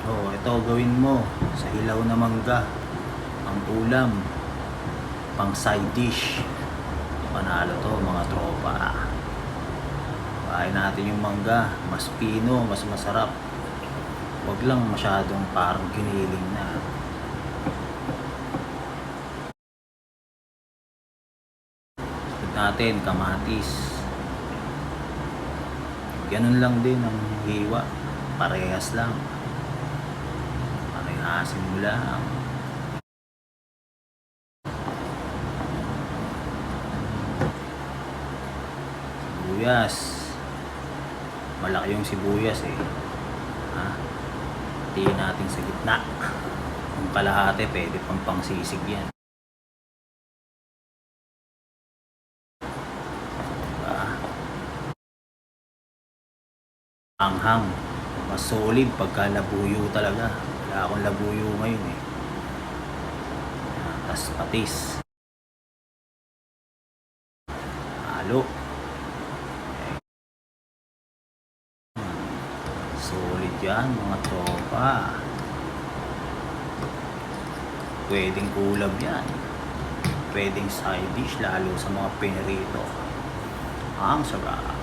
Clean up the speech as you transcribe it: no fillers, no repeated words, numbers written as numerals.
Ito gawin mo sa hilaw na mangga. Ang ulam, pang side dish. Panalo to mga tropa. Kain natin yung mangga. Mas pino, mas masarap. Wag lang masyadong parang giniling na. Sunod natin, kamatis. Ganun lang din ang hiwa. Parehas lang. Parehasin mo lang. Sibuyas. Malaki yung sibuyas eh. Tiin natin sa gitna. Yung kalahati pwede pang pangsisig yan. Anghang. Mas solid pagka labuyo talaga. Wala akong labuyo ngayon eh. Tas patis. Halo. Solid yan mga tropa. Pwedeng ulam yan. Pwedeng side dish lalo sa mga pinirito. Ang sarap.